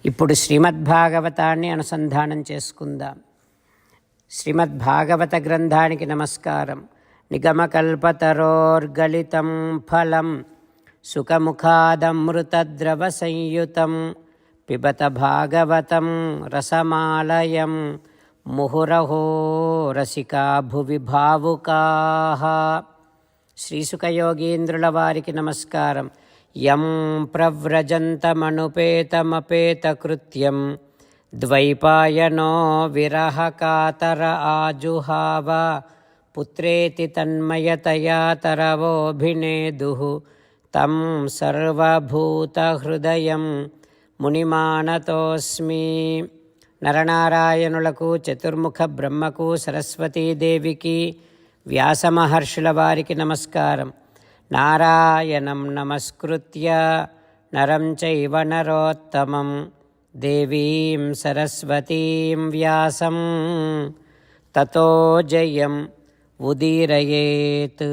ఇప్పుడు శ్రీమద్భాగవతాన్ని అనుసంధానం చేసుకుందాం. శ్రీమద్భాగవత గ్రంథానికి నమస్కారం. నిగమకల్పతరోర్గలితం ఫలం సుఖముఖాదమృతద్రవ సంయుతం పిబత భాగవతం రసమాలయం ముహురహో రసికా భువి భావుకాః. శ్రీసుఖయోగీంద్రుల వారికి నమస్కారం. యం ప్రవ్రజంతమనుపేతమపేతకృత్యం ద్వైపాయనో విరహకాతర ఆజుహావ పుత్రేతి తన్మయతయా తరవోభినేదుః తం సర్వభూతహృదయం మునిమానతోస్మి. నరనారాయణులకు, చతుర్ముఖ బ్రహ్మకు, సరస్వతీదేవికి, వ్యాసమహర్షుల వారికి నమస్కారం. నారాయణం నమస్కృత్య నరం చైవ నరోత్తమం దేవీం సరస్వతీం వ్యాసం తతో జయం ఉదీరయేత్.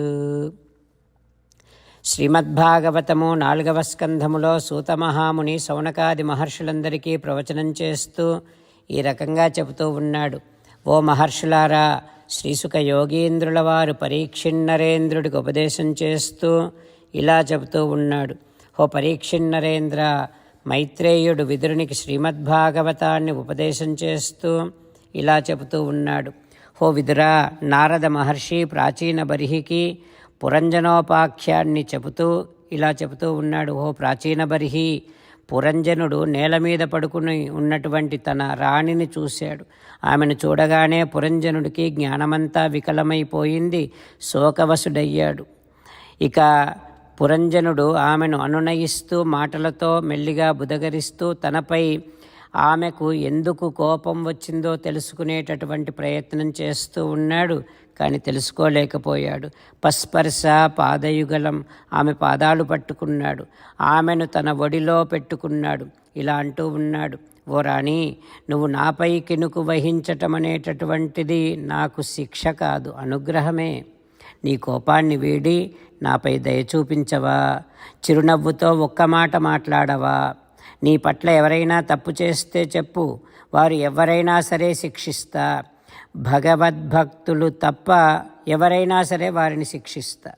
శ్రీమద్భాగవతము 4వ స్కంధములో సూతమహాముని శౌనకాది మహర్షులందరికీ ప్రవచనం చేస్తూ ఈ రకంగా చెబుతూ ఉన్నాడు. ఓ మహర్షులారా, శ్రీసుఖ యోగీంద్రుల వారు పరీక్షిన్నరేంద్రుడికి ఉపదేశం చేస్తూ ఇలా చెబుతూ ఉన్నాడు. ఓ పరీక్షిన్నరేంద్ర, మైత్రేయుడు విదురునికి శ్రీమద్భాగవతాన్ని ఉపదేశం చేస్తూ ఇలా చెబుతూ ఉన్నాడు. ఓ విదురా, నారద మహర్షి ప్రాచీన బర్హికి పురంజనోపాఖ్యాన్ని చెబుతూ ఇలా చెబుతూ ఉన్నాడు. ఓ ప్రాచీన బర్హి, పురంజనుడు నేల మీద పడుకుని ఉన్నటువంటి తన రాణిని చూశాడు. ఆమెను చూడగానే పురంజనుడికి జ్ఞానమంతా వికలమైపోయింది, శోకవశుడయ్యాడు. ఇక పురంజనుడు ఆమెను అనునయిస్తూ మాటలతో మెల్లిగా బుదగరిస్తూ తనపై ఆమెకు ఎందుకు కోపం వచ్చిందో తెలుసుకునేటటువంటి ప్రయత్నం చేస్తూ ఉన్నాడు. కానీ తెలుసుకోలేకపోయాడు. పస్పర్శ పాదయుగలం, ఆమె పాదాలు పట్టుకున్నాడు, ఆమెను తన ఒడిలో పెట్టుకున్నాడు. ఇలా అంటూ ఉన్నాడు. ఓ రాణి, నువ్వు నాపై కినుకు వహించటం అనేటటువంటిది నాకు శిక్ష కాదు, అనుగ్రహమే. నీ కోపాన్ని వీడి నాపై దయ చూపించవా? చిరునవ్వుతో ఒక్క మాట మాట్లాడవా? నీ పట్ల ఎవరైనా తప్పు చేస్తే చెప్పు, వారు ఎవరైనా సరే శిక్షిస్తా. భగవద్భక్తులు తప్ప ఎవరైనా సరే వారిని శిక్షిస్తా.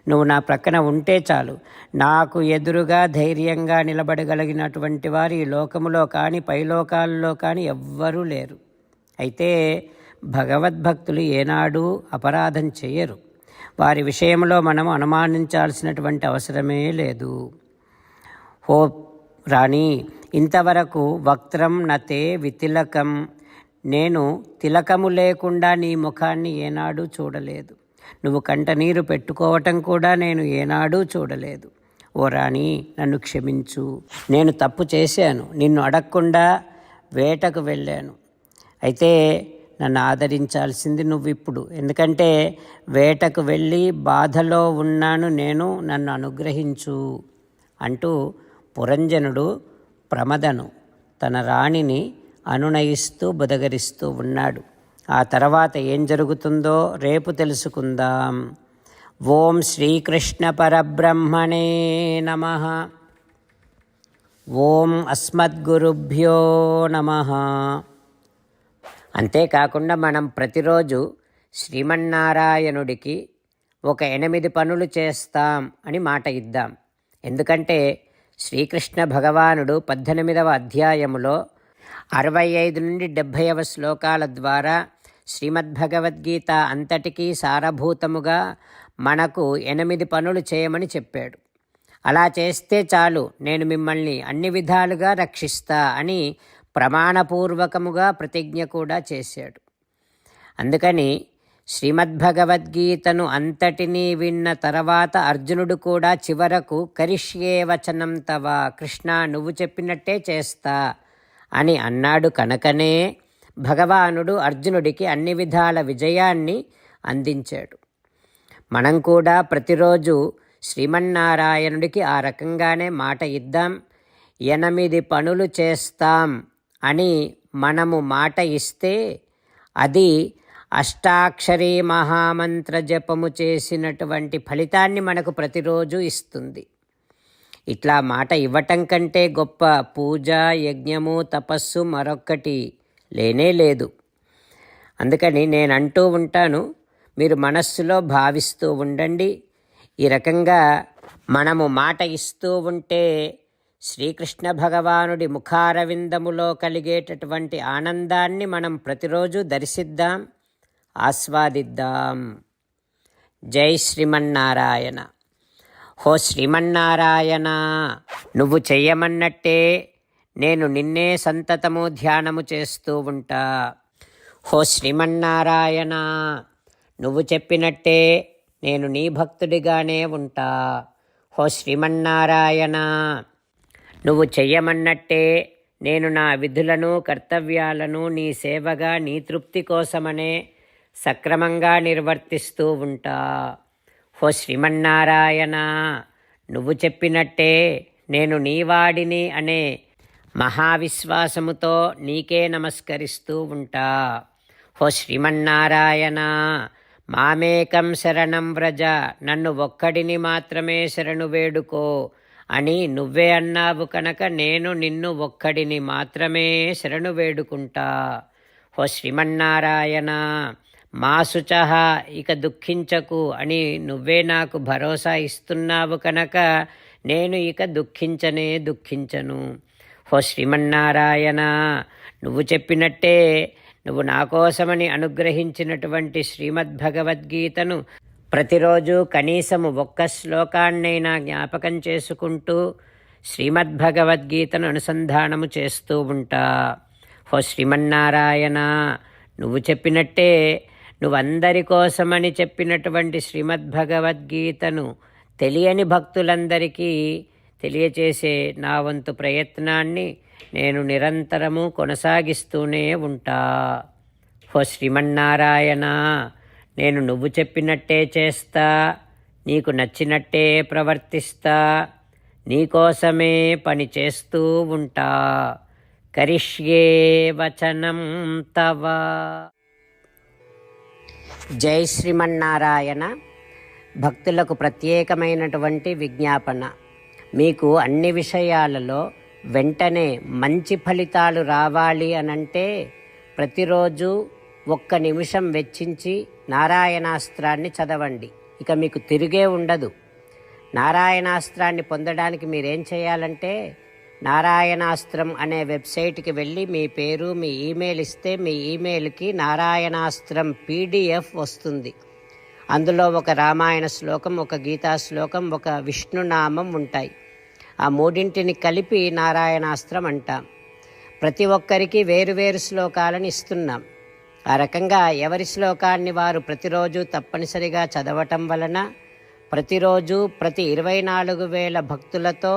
నువ్వు నా ప్రక్కన ఉంటే చాలు. నాకు ఎదురుగా ధైర్యంగా నిలబడగలిగినటువంటి వారు ఈ లోకములో కానీ పైలోకాల్లో కానీ ఎవ్వరూ లేరు. అయితే భగవద్భక్తులు ఏనాడూ అపరాధం చేయరు. వారి విషయంలో మనం అనుమానించాల్సినటువంటి అవసరమే లేదు. ఓ రాణి, ఇంతవరకు వక్త్రం నతే వితిలకం, నేను తిలకము లేకుండా నీ ముఖాన్ని ఏనాడూ చూడలేదు. నువ్వు కంటనీరు పెట్టుకోవటం కూడా నేను ఏనాడూ చూడలేదు. ఓ రాణి, నన్ను క్షమించు. నేను తప్పు చేశాను, నిన్ను అడగకుండా వేటకు వెళ్ళాను. అయితే నన్ను ఆదరించాల్సింది నువ్విప్పుడు, ఎందుకంటే వేటకు వెళ్ళి బాధలో ఉన్నాను నేను, నన్ను అనుగ్రహించు అంటూ పురంజనుడు ప్రమదను తన రాణిని అనునయిస్తూ బుదగరిస్తూ ఉన్నాడు. ఆ తర్వాత ఏం జరుగుతుందో రేపు తెలుసుకుందాం. ఓం శ్రీకృష్ణ పరబ్రహ్మణే నమః. ఓం అస్మద్గురుభ్యో నమః. అంతేకాకుండా మనం ప్రతిరోజు శ్రీమన్నారాయణుడికి ఒక 8 పనులు చేస్తాం అని మాట ఇద్దాం. ఎందుకంటే శ్రీకృష్ణ భగవానుడు 18వ అధ్యాయములో 65 నుండి 70వ శ్లోకాల ద్వారా శ్రీమద్భగవద్గీత అంతటికీ సారభూతముగా మనకు 8 పనులు చేయమని చెప్పాడు. అలా చేస్తే చాలు, నేను మిమ్మల్ని అన్ని విధాలుగా రక్షిస్తా అని ప్రమాణపూర్వకముగా ప్రతిజ్ఞ కూడా చేశాడు. అందుకని శ్రీమద్భగవద్గీతను అంతటినీ విన్న తర్వాత అర్జునుడు కూడా చివరకు కరిష్యే వచనం తవ, కృష్ణ నువ్వు చెప్పినట్టే చేస్తా అని అన్నాడు. కనుకనే భగవానుడు అర్జునుడికి అన్ని విధాల విజయాన్ని అందించాడు. మనం కూడా ప్రతిరోజు శ్రీమన్నారాయణుడికి ఆ రకంగానే మాట ఇద్దాం. 8 పనులు చేస్తాం అని మనము మాట ఇస్తే అది అష్టాక్షరీ మహామంత్ర జపము చేసినటువంటి ఫలితాన్ని మనకు ప్రతిరోజు ఇస్తుంది. ఇట్లా మాట ఇవ్వటం కంటే గొప్ప పూజ, యజ్ఞము, తపస్సు మరొక్కటి లేనే లేదు. అందుకని నేను అంటూ ఉంటాను, మీరు మనస్సులో భావిస్తూ ఉండండి. ఈ రకంగా మనము మాట ఇస్తూ ఉంటే శ్రీకృష్ణ భగవానుడి ముఖారవిందములో కలిగేటటువంటి ఆనందాన్ని మనం ప్రతిరోజు దర్శిద్దాం, ఆస్వాదిద్దాం. జై శ్రీమన్నారాయణ. హో శ్రీమన్నారాయణ, నువ్వు చెయ్యమన్నట్టే నేను నిన్నే సంతతము ధ్యానము చేస్తూ ఉంటా. హో శ్రీమన్నారాయణ, నువ్వు చెప్పినట్టే నేను నీ భక్తుడిగానే ఉంటా. హో శ్రీమన్నారాయణ, నువ్వు చెయ్యమన్నట్టే నేను నా విధులను, కర్తవ్యాలను నీ సేవగా, నీ తృప్తి కోసమనే సక్రమంగా నిర్వర్తిస్తూ ఉంటా. హో శ్రీమన్నారాయణ, నువ్వు చెప్పినట్టే నేను నీవాడిని అనే మహావిశ్వాసముతో నీకే నమస్కరిస్తూ ఉంటా. హో శ్రీమన్నారాయణ, మామేకం శరణం వ్రజ, నన్ను ఒక్కడిని మాత్రమే శరణు వేడుకో అని నువ్వే అన్నావు కనుక నేను నిన్ను ఒక్కడిని మాత్రమే శరణు వేడుకుంటా. హో శ్రీమన్నారాయణ, మా శుచః, ఇక దుఃఖించకు అని నువ్వే నాకు భరోసా ఇస్తున్నావు కనుక నేను ఇక దుఃఖించను. హో శ్రీమన్నారాయణ, నువ్వు చెప్పినట్టే నువ్వు నా కోసమని అనుగ్రహించినటువంటి శ్రీమద్భగవద్గీతను ప్రతిరోజు కనీసము ఒక్క శ్లోకాన్నైనా జ్ఞాపకం చేసుకుంటూ శ్రీమద్భగవద్గీతను అనుసంధానము చేస్తూ ఉంటా. హో శ్రీమన్నారాయణ, నువ్వు చెప్పినట్టే నువ్వందరి కోసమని చెప్పినటువంటి శ్రీమద్భగవద్గీతను తెలియని భక్తులందరికీ తెలియచేసే నా వంతు ప్రయత్నాన్ని నేను నిరంతరము కొనసాగిస్తూనే ఉంటా. హో శ్రీమన్నారాయణ, నేను నువ్వు చెప్పినట్టే చేస్తా, నీకు నచ్చినట్టే ప్రవర్తిస్తా, నీకోసమే పని చేస్తూ ఉంటా. కరిష్యే వచనం తవ. జై శ్రీమన్నారాయణ. భక్తులకు ప్రత్యేకమైనటువంటి విజ్ఞాపన. మీకు అన్ని విషయాలలో వెంటనే మంచి ఫలితాలు రావాలి అనంటే ప్రతిరోజు 1 నిమిషం వెచ్చించి నారాయణాస్త్రాన్ని చదవండి. ఇక మీకు తిరిగే ఉండదు. నారాయణాస్త్రాన్ని పొందడానికి మీరేం చేయాలంటే నారాయణాస్త్రం అనే వెబ్సైట్కి వెళ్ళి మీ పేరు, మీ ఈమెయిల్ ఇస్తే మీ ఈమెయిల్కి నారాయణాస్త్రం PDF వస్తుంది. అందులో ఒక రామాయణ శ్లోకం, ఒక గీతా శ్లోకం, ఒక విష్ణునామం ఉంటాయి. ఆ మూడింటిని కలిపి నారాయణాస్త్రం అంటాం. ప్రతి ఒక్కరికి వేరువేరు శ్లోకాలను ఇస్తున్నాం. ఆ రకంగా ఎవరి శ్లోకాన్ని వారు ప్రతిరోజు తప్పనిసరిగా చదవటం వలన ప్రతిరోజు ప్రతి 24,000 భక్తులతో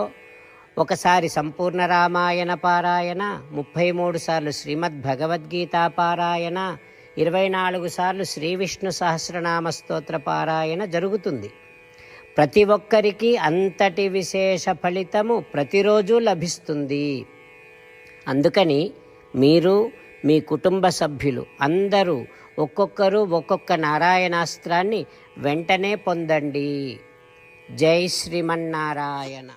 ఒకసారి సంపూర్ణ రామాయణ పారాయణ, 33 సార్లు శ్రీమద్భగవద్గీత పారాయణ, 24 సార్లు శ్రీ విష్ణు సహస్రనామ స్తోత్ర పారాయణ జరుగుతుంది. ప్రతి ఒక్కరికి అంతటి విశేష ఫలితము ప్రతిరోజు లభిస్తుంది. అందుకని మీరు, మీ కుటుంబ సభ్యులు అందరూ ఒక్కొక్కరు ఒక్కొక్క నారాయణాస్త్రాన్ని వెంటనే పొందండి. జై శ్రీమన్నారాయణ.